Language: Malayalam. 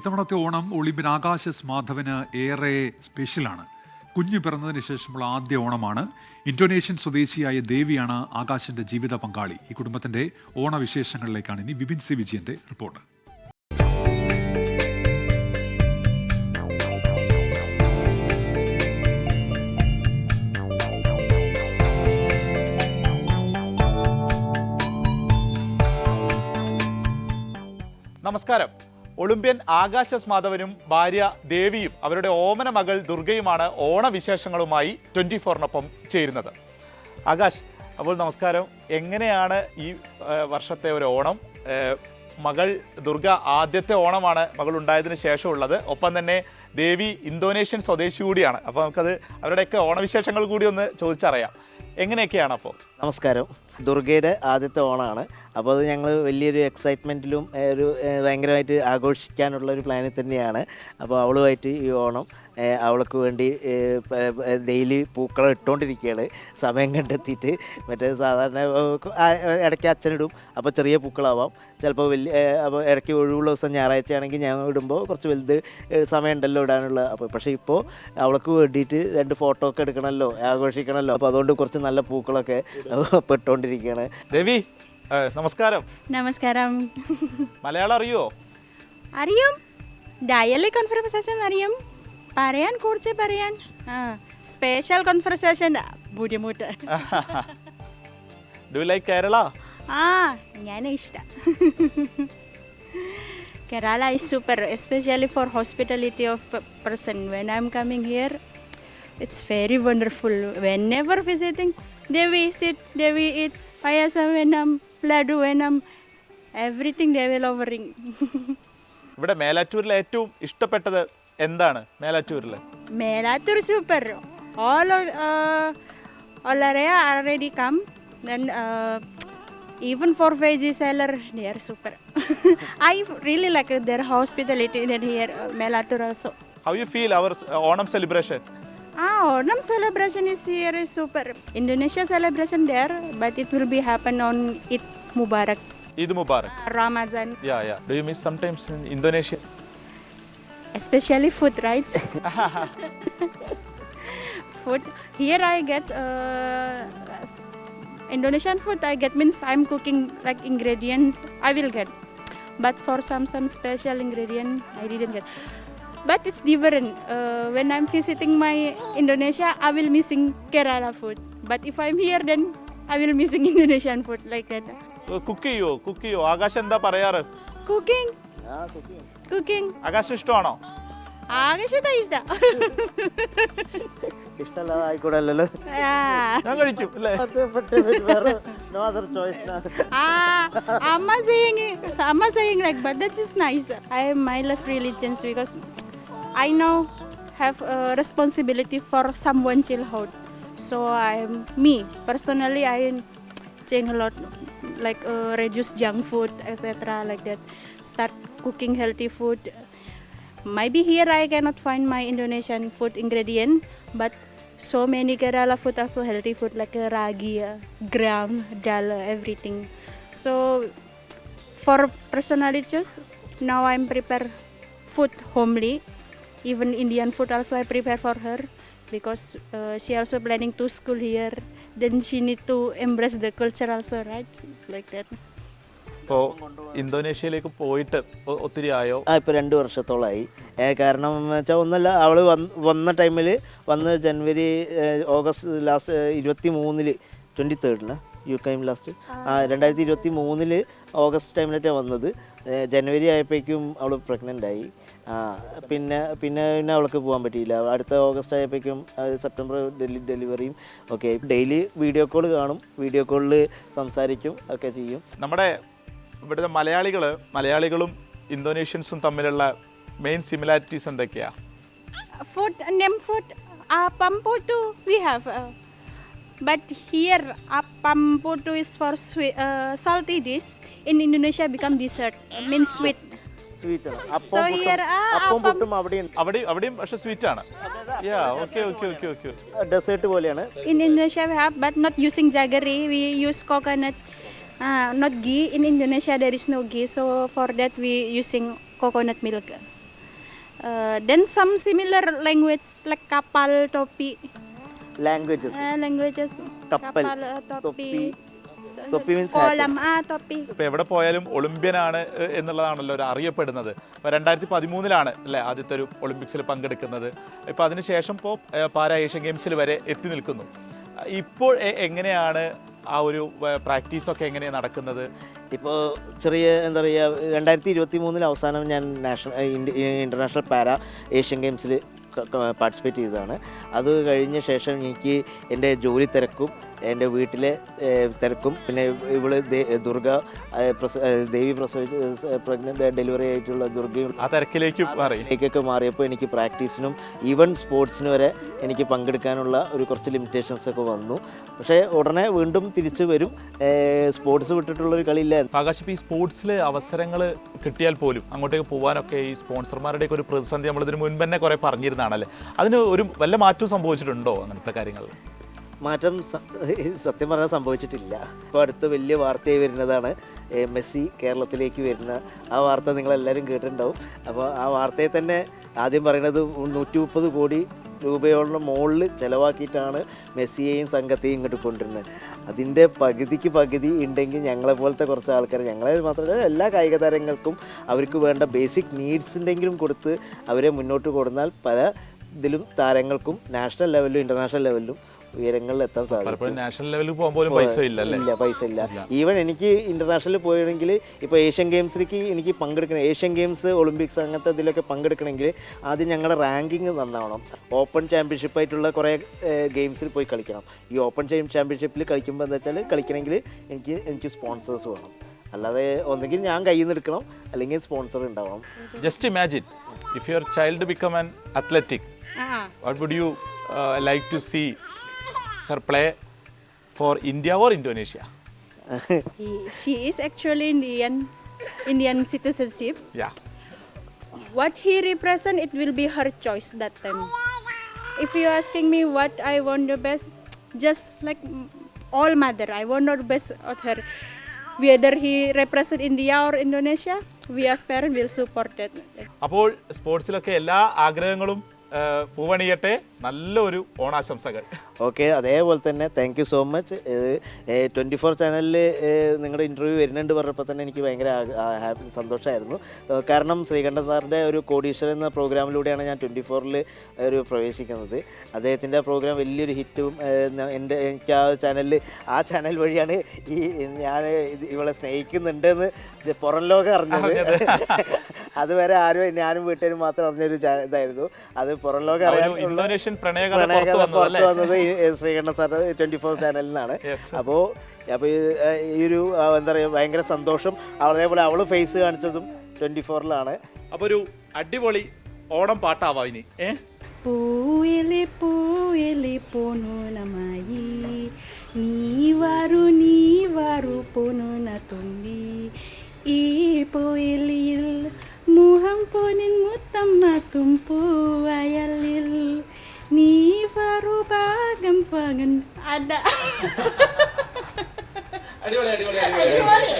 ഇത്തവണത്തെ ഓണം ഒളിമ്പ്യൻ ആകാശ് എസ് മാധവന് ഏറെ സ്പെഷ്യലാണ്. കുഞ്ഞു പിറന്നതിന് ശേഷമുള്ള ആദ്യ ഓണമാണ്. ഇന്തോനേഷ്യൻ സ്വദേശിയായ ദേവിയാണ് ആകാശിന്റെ ജീവിത പങ്കാളി. ഈ കുടുംബത്തിന്റെ ഓണവിശേഷങ്ങളിലേക്കാണ് ഇനി വിപിൻ സി വിജയന്റെ റിപ്പോർട്ട്. നമസ്കാരം. ഒളിമ്പ്യൻ ആകാശ് എസ് മാധവനും ഭാര്യ ദേവിയും അവരുടെ ഓമന മകൾ ദുർഗയുമാണ് ഓണവിശേഷങ്ങളുമായി 24-നൊപ്പം ചേരുന്നത്. ആകാശ്, അപ്പോൾ നമസ്കാരം. എങ്ങനെയാണ് ഈ വർഷത്തെ ഒരു ഓണം? മകൾ ദുർഗ ആദ്യത്തെ ഓണമാണ് മകൾ ഉണ്ടായതിനു ശേഷമുള്ളത്. ഒപ്പം തന്നെ ദേവി ഇന്തോനേഷ്യൻ സ്വദേശി കൂടിയാണ്. അപ്പോൾ നമുക്കത് അവരുടെയൊക്കെ ഓണവിശേഷങ്ങൾ കൂടി ഒന്ന് ചോദിച്ചറിയാം. എങ്ങനെയൊക്കെയാണ്? അപ്പോൾ നമസ്കാരം. ദുർഗയുടെ ആദ്യത്തെ ഓണമാണ്. അപ്പോൾ അത് ഞങ്ങൾ വലിയൊരു എക്സൈറ്റ്മെൻറ്റിലും ഒരു ഭയങ്കരമായിട്ട് ആഘോഷിക്കാനുള്ള ഒരു പ്ലാനിൽ തന്നെയാണ്. അപ്പോൾ അവളുമായിട്ട് ഈ ഓണം അവൾക്ക് വേണ്ടി ഡെയിലി പൂക്കളം ഇട്ടുകൊണ്ടിരിക്കുകയാണ്. സമയം കണ്ടെത്തിയിട്ട് മറ്റേ സാധാരണ ഇടയ്ക്ക് അച്ഛനിടും, അപ്പോൾ ചെറിയ പൂക്കളാവാം. ചിലപ്പോൾ വലിയ അപ്പോൾ ഇടയ്ക്ക് ഒഴിവുള്ള ദിവസം ഞായറാഴ്ച ആണെങ്കിൽ ഞാൻ ഇടുമ്പോൾ കുറച്ച് വലുത് സമയം ഉണ്ടല്ലോ ഇടാനുള്ള. അപ്പോൾ പക്ഷേ ഇപ്പോൾ അവൾക്ക് വേണ്ടിയിട്ട് 2 ഫോട്ടോ ഒക്കെ എടുക്കണമല്ലോ, ആഘോഷിക്കണമല്ലോ. അപ്പോൾ അതുകൊണ്ട് കുറച്ച് നല്ല പൂക്കളൊക്കെ ഇപ്പോൾ ഇട്ടുകൊണ്ടിരിക്കുകയാണ്. ദേവി, നമസ്കാരം. നമസ്കാരം. മലയാളം അറിയോ? അറിയും. ഡയലി കോൺവെർസേഷൻ അറിയും. പറയാൻ കുറച്ച് പറയാൻ. സ്പെഷ്യൽ കോൺവെർസേഷൻ ബുദ്ധിമുട്ട്. Do you like Kerala? ഞാൻ ഇഷ്ടം. Kerala is super, especially for hospitality of person. When I'm coming here, it's very wonderful. Whenever visiting, they visit, they will eat payasam, venam, laddu, venam, everything they will offering. ഇവിടെ മേലാറ്റൂരിൽ ഏറ്റവും ഇഷ്ടപ്പെട്ടത് എന്താണ്? മേലാറ്റൂരിൽ Melattur super. All area already come. Then even for veggie seller, they are super. I really like their hospitality in here, Melatur also. How you feel our Onam celebration? Onam celebration is here is super. Indonesia celebration there, but it will be happen on Eid Mubarak. Eid Mubarak. Ramadan. Yeah. Do you miss sometimes in Indonesia? Especially food, right? Food. Here I get Indonesian food. I get means I'm cooking like ingredients. I will get, but for some special ingredient I didn't get. But it's different. When I'm visiting my Indonesia, I will missing Kerala food. But if I'm here, then I will missing Indonesian food like that. Cook ചെയ്യോ? ആകാശ് എന്താ പറയാറ്? Cooking. ആകാശ് ഇഷ്ടമാണോ? ആകാശത്തെ ഇഷ്ടം. ഇഷ്ടമല്ലാതെ ആയിക്കൂടല്ലോ. ഞാൻ കഴിക്കും അല്ലേ? Amma saying like, but that is nice. I love religions because I know have a responsibility for someone childhood. So me personally I change a lot, like reduce junk food, etc. like that. Start cooking healthy food. Maybe here I cannot find my Indonesian food ingredient, but so many Kerala food also healthy food like ragi, gram, dal, everything. So for personally choose, now I'm prepare food homely. Even Indian food also I prepare for her because she also planning to school here. Then she need to embrace the culture also, right? Like that. ഇപ്പോൾ ഇന്തോനേഷ്യയിലേക്ക് പോയിട്ട് ഒത്തിരി ആയോ? ഇപ്പോൾ 2 വർഷത്തോളമായി. കാരണം എന്ന് വെച്ചാൽ ഒന്നല്ല, അവൾ വന്ന ടൈമിൽ വന്ന് ജനുവരി ഓഗസ്റ്റ് ലാസ്റ്റ് 23 യു കൈം ലാസ്റ്റ് 2023 ഓഗസ്റ്റ് ടൈമിലായിട്ടാണ് വന്നത്. ജനുവരി ആയപ്പോഴേക്കും അവൾ പ്രഗ്നൻ്റ് ആയി. പിന്നെ അവൾക്ക് പോകാൻ പറ്റിയില്ല. അടുത്ത ഓഗസ്റ്റ് ആയപ്പോഴേക്കും സെപ്റ്റംബർ ഡെലിവറിയും ഒക്കെ. ഡെയിലി വീഡിയോ കോൾ കാണും, വീഡിയോ കോളിൽ സംസാരിക്കും ഒക്കെ ചെയ്യും. നമ്മുടെ ഇവിടുത്തെ മലയാളികളും ഇന്തോനേഷ്യൻസും തമ്മിലുള്ള മെയിൻ സിമിലാരിറ്റീസ് എന്തൊക്കെയാ? Food, name food, pamputu we have. But here pamputu is for sweet, salty dish. In Indonesia become dessert, means sweet. So here അപ്പം പുട്ടും അവിടെയും പക്ഷെ സ്വീറ്റ് ആണ്. ഓക്കെ. ഡെസേർട്ട് പോലെയാണ്. In Indonesia we have, but not using jaggery. We use coconut, not ghee. In Indonesia there is no ghee, so for that we using coconut milk. Then some similar language like kapal, topi, languages languages. Kapal, topi. topi. Topi means Kolam, topi. ഇപ്പൊ എവിടെ പോയാലും ഒളിമ്പ്യനാണ് എന്നുള്ളതാണല്ലോ ഒരു അറിയപ്പെടുന്നത്. ഇപ്പൊ 2013 അല്ലേ ആദ്യത്തെ ഒരു ഒളിമ്പിക്സിൽ പങ്കെടുക്കുന്നത്. ഇപ്പൊ അതിനുശേഷം ഇപ്പോൾ പാരാ ഏഷ്യൻ ഗെയിംസിൽ വരെ എത്തി നിൽക്കുന്നു. ഇപ്പോൾ എങ്ങനെയാണ് ആ ഒരു പ്രാക്ടീസൊക്കെ എങ്ങനെയാണ് നടക്കുന്നത്? ഇപ്പോൾ ചെറിയ എന്താ പറയുക 2023 അവസാനം ഞാൻ ഇൻ്റർനാഷണൽ പാരാ ഏഷ്യൻ ഗെയിംസിൽ പാർട്ടിസിപ്പേറ്റ് ചെയ്തതാണ്. അത് കഴിഞ്ഞ ശേഷം എനിക്ക് എൻ്റെ ജോലി തിരക്കും എൻ്റെ വീട്ടിലെ തിരക്കും പിന്നെ ഇവള് ദുർഗ ദേവി പ്രഗ്നൻ്റ് ഡെലിവറി ആയിട്ടുള്ള ദുർഗയും ആ തിരക്കിലേക്കൊക്കെ മാറിയപ്പോൾ എനിക്ക് പ്രാക്ടീസിനും ഈവൻ സ്പോർട്സിനും വരെ എനിക്ക് പങ്കെടുക്കാനുള്ള ഒരു കുറച്ച് ലിമിറ്റേഷൻസ് ഒക്കെ വന്നു. പക്ഷേ ഉടനെ വീണ്ടും തിരിച്ചു വരും. സ്പോർട്സ് വിട്ടിട്ടുള്ളൊരു കളിയില്ല. ആകാശ്, ഈ സ്പോർട്സിൽ അവസരങ്ങൾ കിട്ടിയാൽ പോലും അങ്ങോട്ടേക്ക് പോകാനൊക്കെ ഈ സ്പോൺസർമാരുടെയൊക്കെ ഒരു പ്രതിസന്ധി നമ്മളിതിന് മുൻപ് തന്നെ കുറേ പറഞ്ഞിരുന്നതാണല്ലേ. അതിന് ഒരു വല്ല മാറ്റവും സംഭവിച്ചിട്ടുണ്ടോ അങ്ങനത്തെ കാര്യങ്ങൾ? മാറ്റം സത്യം പറഞ്ഞാൽ സംഭവിച്ചിട്ടില്ല. ഇപ്പോൾ അടുത്ത് വലിയ വാർത്തയായി വരുന്നതാണ് മെസ്സി കേരളത്തിലേക്ക് വരുന്ന ആ വാർത്ത നിങ്ങളെല്ലാവരും കേട്ടിട്ടുണ്ടാവും. അപ്പോൾ ആ വാർത്തയെ തന്നെ ആദ്യം പറയുന്നത് 130 കോടി രൂപയോളം മുകളിൽ ചിലവാക്കിയിട്ടാണ് മെസ്സിയെയും സംഘത്തെയും ഇങ്ങോട്ട് കൊണ്ടുവരുന്നത്. അതിൻ്റെ പകുതിക്ക് പകുതി ഉണ്ടെങ്കിൽ ഞങ്ങളെപ്പോലത്തെ കുറച്ച് ആൾക്കാർ, ഞങ്ങളെ മാത്രമല്ല എല്ലാ കായിക താരങ്ങൾക്കും അവർക്ക് വേണ്ട ബേസിക് നീഡ്സിൻ്റെങ്കിലും കൊടുത്ത് അവരെ മുന്നോട്ട് കൊടുത്താൽ പല ഇതിലും താരങ്ങൾക്കും നാഷണൽ ലെവലിലും ഇൻ്റർനാഷണൽ ലെവലിലും ഉയരങ്ങളിൽ എത്താൻ സാധിക്കും. നാഷണൽ ലെവലിൽ പോകുമ്പോൾ പൈസ ഇല്ല. പൈസ ഇല്ല. ഈവൻ എനിക്ക് ഇൻ്റർനാഷണലിൽ പോയെങ്കിൽ ഇപ്പോൾ ഏഷ്യൻ ഗെയിംസിലേക്ക് എനിക്ക് പങ്കെടുക്കണം, ഏഷ്യൻ ഗെയിംസ് ഒളിമ്പിക്സ് അങ്ങനത്തെ ഇതിലൊക്കെ പങ്കെടുക്കണമെങ്കിൽ ആദ്യം ഞങ്ങളുടെ റാങ്കിങ് നന്നാവണം. ഓപ്പൺ ചാമ്പ്യൻഷിപ്പായിട്ടുള്ള കുറേ ഗെയിംസിൽ പോയി കളിക്കണം. ഈ ഓപ്പൺ ചാമ്പ്യൻഷിപ്പിൽ കളിക്കുമ്പോൾ എന്താ വെച്ചാൽ കളിക്കണമെങ്കിൽ എനിക്ക് സ്പോൺസേഴ്സ് വേണം. അല്ലാതെ ഒന്നെങ്കിൽ ഞാൻ കയ്യിൽ നിന്ന് എടുക്കണം അല്ലെങ്കിൽ സ്പോൺസർ ഉണ്ടാവണം. Just imagine if your child become an athletic, what would you like to see her play for India or Indonesia? She is actually Indian citizenship. Yeah. What he represent, it will be her choice that time. If you asking me what I want the best, just like all mother, I want the best of her. Whether he represent India or Indonesia, we as parents will support that. അപ്പോൾ സ്പോർട്സിലൊക്കെ എല്ലാ ആഗ്രഹങ്ങളും പൂവണിയട്ടെ. നല്ലൊരു ഓണാശംസകൾ. ഓക്കെ, അതേപോലെ തന്നെ താങ്ക് യു സോ മച്ച്. 24 ചാനലിൽ നിങ്ങളുടെ ഇൻ്റർവ്യൂ വരുന്നുണ്ട് പറഞ്ഞപ്പോൾ തന്നെ എനിക്ക് ഭയങ്കര സന്തോഷമായിരുന്നു. കാരണം ശ്രീകണ്ഠൻ സാറിൻ്റെ ഒരു കോടീശ്വരൻ എന്ന പ്രോഗ്രാമിലൂടെയാണ് ഞാൻ 24-ൽ ഒരു പ്രവേശിക്കുന്നത്. അദ്ദേഹത്തിൻ്റെ പ്രോഗ്രാം വലിയൊരു ഹിറ്റും എനിക്ക് ആ ചാനൽ വഴിയാണ് ഞാൻ ഇവളെ സ്നേഹിക്കുന്നുണ്ടെന്ന് പുറം ലോകം അറിഞ്ഞത്. അതുവരെ ആരും ഞാനും വീട്ടുകാരും മാത്രം അറിഞ്ഞൊരു ഇതായിരുന്നു. അത് പുറം ലോകം അറിയാൻ പുറത്ത് വന്നത് ശ്രീകണ്ഠൻ സാർ 24 ചാനലിൽ നിന്നാണ്. അപ്പോൾ ഈ ഒരു എന്താ പറയുക ഭയങ്കര സന്തോഷം. അതേപോലെ അവള് ഫേസ് കാണിച്ചതും 24-ലാണ്. അപ്പോൾ ഒരു അടിപൊളി ഓണം പാട്ടാവാ ഇനി. പൂവിലി പൂവിലി പൂനുനമായി നീ വാരു പൂനുനതുമ്പി ഈ പൂവിലിയിൽ മുഹം പൊന്നിൻ മുത്തം tumpu wayalil ni faru bagam pangan ada. അടിപൊളി